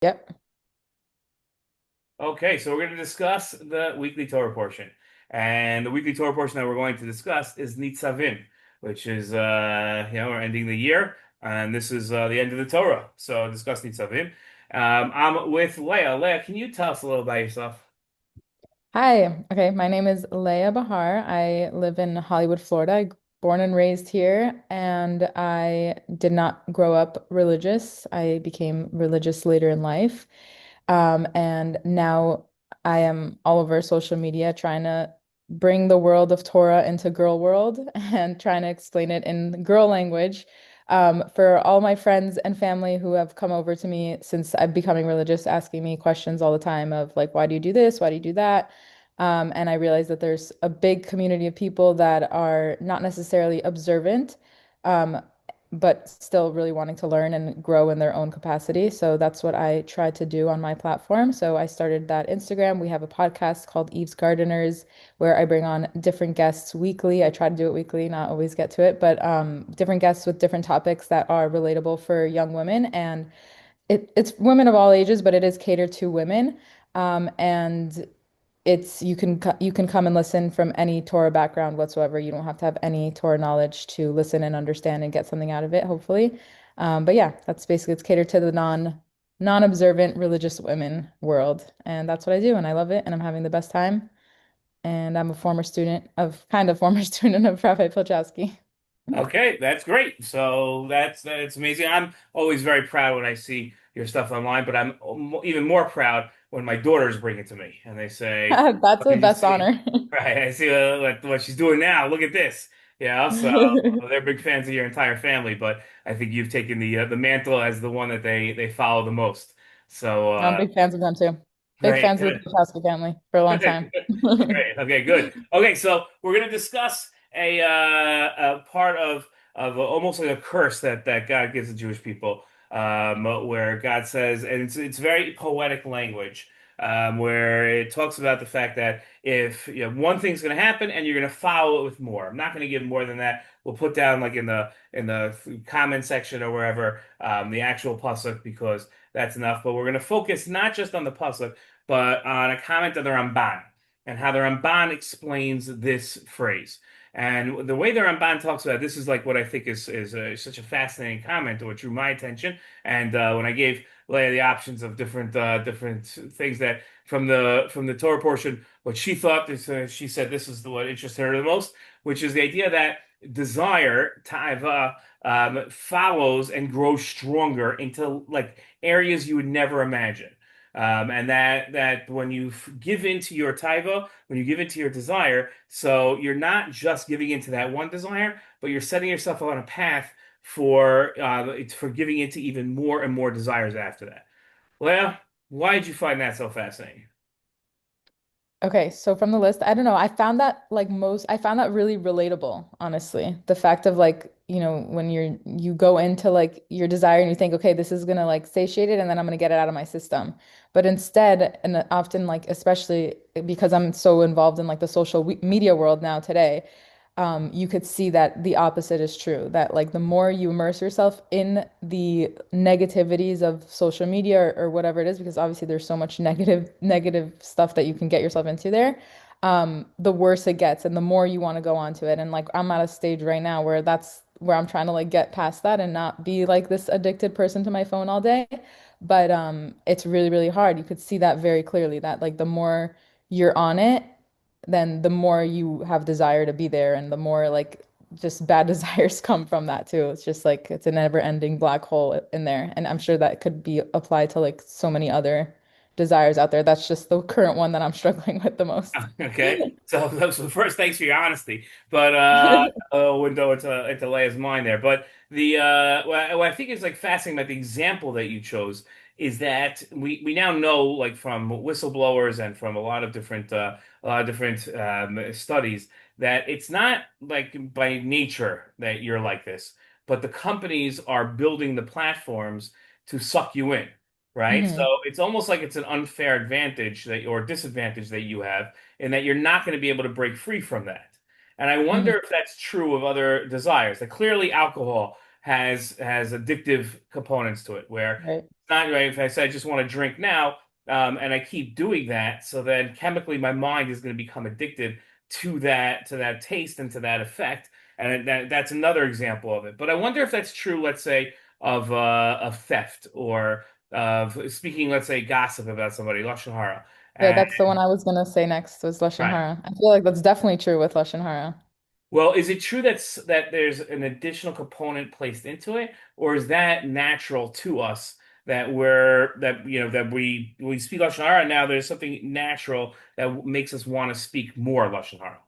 Yep. Okay, so we're going to discuss the weekly Torah portion. And the weekly Torah portion that we're going to discuss is Nitzavim, which is, we're ending the year, and this is the end of the Torah. So discuss Nitzavim. I'm with Leah. Leah, can you tell us a little about yourself? Hi. Okay, my name is Leah Bahar. I live in Hollywood, Florida. Born and raised here, and I did not grow up religious. I became religious later in life. And now I am all over social media trying to bring the world of Torah into girl world and trying to explain it in girl language. For all my friends and family who have come over to me since I'm becoming religious, asking me questions all the time of like, why do you do this? Why do you do that? And I realize that there's a big community of people that are not necessarily observant, um, but still really wanting to learn and grow in their own capacity. So that's what I try to do on my platform. So I started that Instagram. We have a podcast called Eve's Gardeners, where I bring on different guests weekly. I try to do it weekly, not always get to it, but different guests with different topics that are relatable for young women. And it's women of all ages, but it is catered to women. And it's you can come and listen from any Torah background whatsoever. You don't have to have any Torah knowledge to listen and understand and get something out of it, hopefully. But yeah, that's basically it's catered to the non-observant religious women world, and that's what I do, and I love it, and I'm having the best time. And I'm a former student of kind of former student of Rabbi Pilchowski. Okay, that's great. So that's amazing. I'm always very proud when I see your stuff online, but I'm even more proud when my daughters bring it to me and they say, That's "What the did you best see?" honor. Right? I see what she's doing now. Look at this. Yeah, so they're big fans of your entire family, but I think you've taken the mantle as the one that they follow the most. So I'm big fans of them too. Big great, fans of the good. Pilchowski family for a long time. Great. Okay, good. Okay, so we're going to discuss a part of almost like a curse that God gives the Jewish people, where God says, and it's very poetic language, where it talks about the fact that if one thing's going to happen and you're going to follow it with more. I'm not going to give more than that. We'll put down like in the comment section or wherever the actual pasuk because that's enough. But we're going to focus not just on the pasuk but on a comment of the Ramban and how the Ramban explains this phrase. And the way the Ramban talks about it, this is like what I think is such a fascinating comment, or drew my attention. And when I gave Leah the options of different things that from the Torah portion, what she thought is, she said this is the what interested her the most, which is the idea that desire, ta'ava, follows and grows stronger into like areas you would never imagine. And that when you give into your taiva, when you give into your desire, so you're not just giving into that one desire, but you're setting yourself on a path for giving into even more and more desires after that. Leah, why did you find that so fascinating? Okay, so from the list, I don't know. I found that really relatable, honestly. The fact of like, when you go into like your desire and you think, okay, this is gonna like satiate it and then I'm gonna get it out of my system. But instead, and often like especially because I'm so involved in like the social media world now today, you could see that the opposite is true. That like the more you immerse yourself in the negativities of social media or whatever it is, because obviously there's so much negative stuff that you can get yourself into there, the worse it gets and the more you want to go onto it. And like I'm at a stage right now where that's where I'm trying to like get past that and not be like this addicted person to my phone all day. But it's really, really hard. You could see that very clearly that like the more you're on it, then the more you have desire to be there and the more like just bad desires come from that too. It's just like it's a never-ending black hole in there. And I'm sure that could be applied to like so many other desires out there. That's just the current one that I'm struggling with the most. Okay, so first, thanks for your honesty, but a window into Leia's mind there. But what I think is like fascinating about the example that you chose is that we now know like from whistleblowers and from a lot of different studies that it's not like by nature that you're like this, but the companies are building the platforms to suck you in. Right. So Hmm. it's almost like it's an unfair advantage that or disadvantage that you have and that you're not going to be able to break free from that. And I wonder Hmm. if that's true of other desires. That clearly alcohol has addictive components to it, where Right. not right. If I say I just want to drink now, and I keep doing that, so then chemically my mind is going to become addicted to that taste and to that effect, and that's another example of it. But I wonder if that's true, let's say, of theft or of speaking, let's say, gossip about somebody, lashon hara. Yeah, And that's the one I was gonna say next was Lashon right. Hara. I feel like that's definitely true with Lashon Hara. Well, is it true that there's an additional component placed into it, or is that natural to us that we speak lashon hara now? There's something natural that makes us want to speak more lashon hara.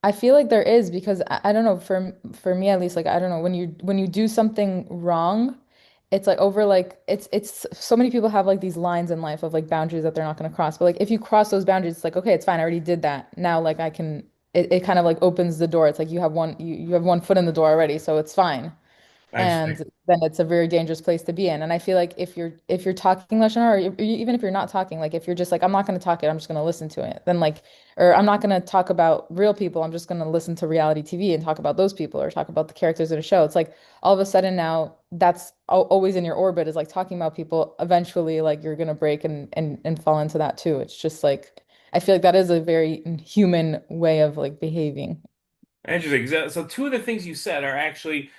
I feel like there is because I don't know for me at least like I don't know when you do something wrong, it's like over like it's so many people have like these lines in life of like boundaries that they're not going to cross. But like if you cross those boundaries, it's like okay, it's fine. I already did that. Now like I can it kind of like opens the door. It's like you have one foot in the door already, so it's fine. Interesting. And then it's a very dangerous place to be in. And I feel like if you're talking lashon hara, or even if you're not talking, like if you're just like I'm not going to talk it, I'm just going to listen to it. Then like, or I'm not going to talk about real people, I'm just going to listen to reality TV and talk about those people or talk about the characters in a show. It's like all of a sudden now that's always in your orbit is like talking about people. Eventually, like you're going to break and fall into that too. It's just like I feel like that is a very human way of like behaving. Interesting. So two of the things you said are actually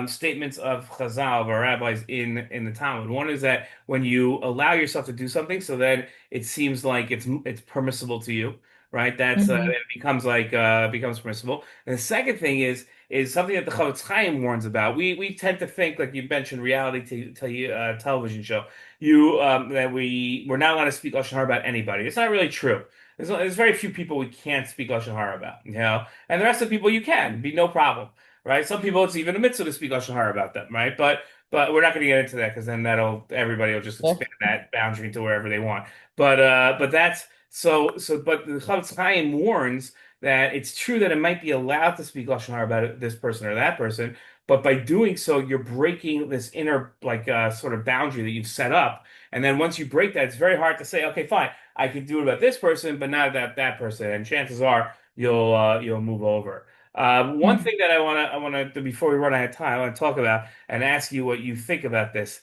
statements of Chazal, of our rabbis in the Talmud. One is that when you allow yourself to do something, so then it seems like it's permissible to you, right? That's Hmm. it becomes like becomes permissible. And the second thing is something that the Chofetz Chaim warns about. We tend to think, like you mentioned, reality television show, you that we're not allowed to speak lashon hara about anybody. It's not really true. There's very few people we can't speak lashon hara about, you know. And the rest of the people you can be no problem, right? Some people it's even a mitzvah to speak lashon hara about them, right? But we're not going to get into that because then that'll everybody will just Yeah. expand that boundary to wherever they want. But that's so. But the Chofetz Chaim warns that it's true that it might be allowed to speak lashon hara about this person or that person, but by doing so, you're breaking this inner like sort of boundary that you've set up. And then once you break that, it's very hard to say, okay, fine, I can do it about this person, but not about that person. And chances are you'll move over. One Mhm. thing that I want to before we run out of time, I want to talk about and ask you what you think about this.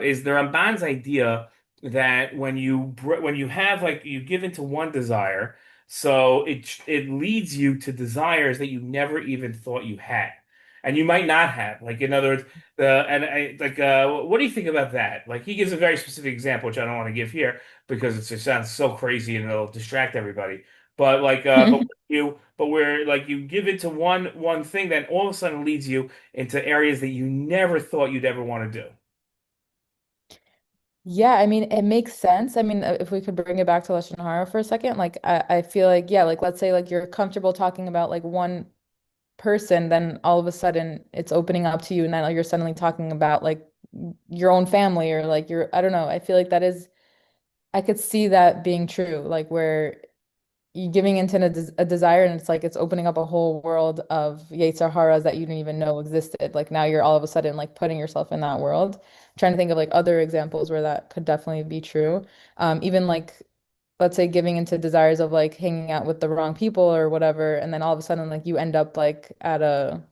Is the Ramban's idea that when you have like you give into one desire, so it leads you to desires that you never even thought you had. And you might not have. Like in other words, what do you think about that? Like he gives a very specific example, which I don't want to give here because it just sounds so crazy and it'll distract everybody. But but where like you give it to one thing that all of a sudden leads you into areas that you never thought you'd ever want to do. Yeah, I mean, it makes sense. I mean, if we could bring it back to Lashon Hara for a second, like I feel like, yeah, like let's say like you're comfortable talking about like one person, then all of a sudden it's opening up to you, and now you're suddenly talking about like your own family or like your, I don't know. I feel like that is, I could see that being true, like where you giving into a desire and it's like it's opening up a whole world of Yetzer Haras that you didn't even know existed. Like now you're all of a sudden like putting yourself in that world. Trying to think of like other examples where that could definitely be true. Even like let's say giving into desires of like hanging out with the wrong people or whatever, and then all of a sudden like you end up like at a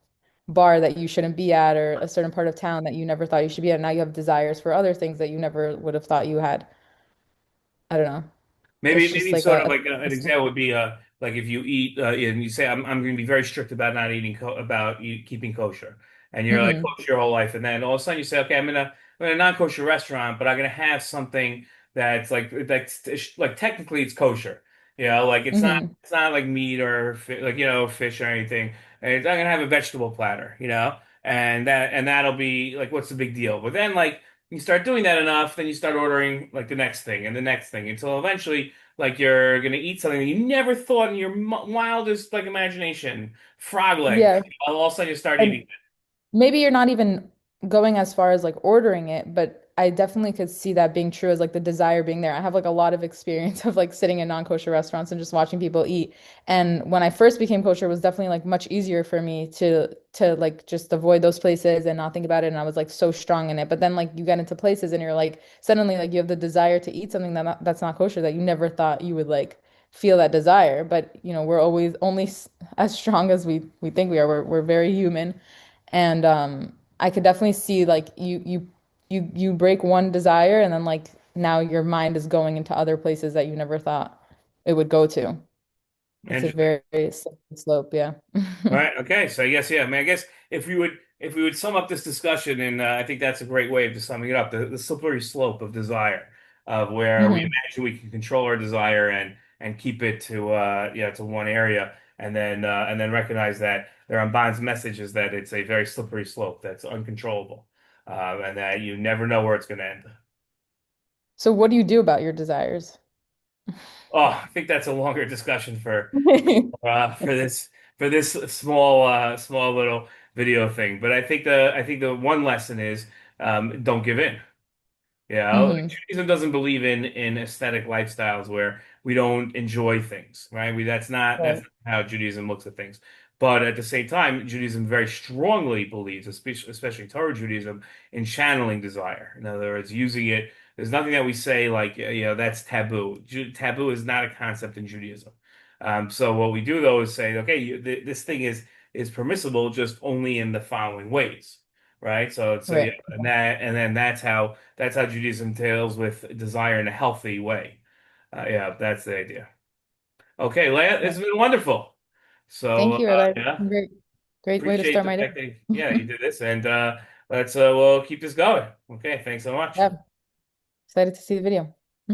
bar that you shouldn't be at or a certain part of town that you never thought you should be at. Now you have desires for other things that you never would have thought you had. I don't know. It's just Maybe like sort of like an a example would be like if you eat and you say I'm going to be very strict about not eating keeping kosher, and you're like hmm. kosher your whole life, and then all of a sudden you say, okay, I'm in a non-kosher restaurant, but I'm going to have something that's like technically it's kosher, you know, like Hmm. it's not like meat or like you know fish or anything. And I'm going to have a vegetable platter, you know, and that'll be like what's the big deal? But then like you start doing that enough, then you start ordering like the next thing and the next thing until eventually, like you're gonna eat something that you never thought in your wildest like imagination, frog legs. Yeah. All of a sudden, you start eating. And maybe you're not even going as far as like ordering it, but I definitely could see that being true as like the desire being there. I have like a lot of experience of like sitting in non-kosher restaurants and just watching people eat. And when I first became kosher, it was definitely like much easier for me to like just avoid those places and not think about it. And I was like so strong in it. But then like you get into places and you're like suddenly like you have the desire to eat something that's not kosher that you never thought you would like feel that desire. But you know, we're always only as strong as we think we are. We're very human. And I could definitely see like you break one desire and then like now your mind is going into other places that you never thought it would go to. It's a Interesting. very slippery slope, yeah. All right. Okay. So I guess, yeah. I mean, I guess if we would sum up this discussion, and I think that's a great way of just summing it up, the slippery slope of desire, of where we Hmm. imagine we can control our desire and keep it to to one area, and then recognize that the Ramban's message is that it's a very slippery slope that's uncontrollable, and that you never know where it's going to end. So what do you do about your desires? Oh, I think that's a longer discussion for this small little video thing. But I think the one lesson is don't give in. You know, like Hmm. Judaism doesn't believe in aesthetic lifestyles where we don't enjoy things, right? That's Right. not how Judaism looks at things. But at the same time, Judaism very strongly believes, especially Torah Judaism, in channeling desire. In other words, using it. There's nothing that we say like, that's taboo. Taboo is not a concept in Judaism. So what we do though is say, okay, this thing is permissible just only in the following ways, right? So yeah, Right. and then that's how Judaism deals with desire in a healthy way. Yeah, that's the idea. Okay, Leah, it's been wonderful. So Thank you. That yeah, great, great way to appreciate start the my day. fact that yeah you did this, and let's we'll keep this going. Okay, thanks so much. Yeah, excited to see the video.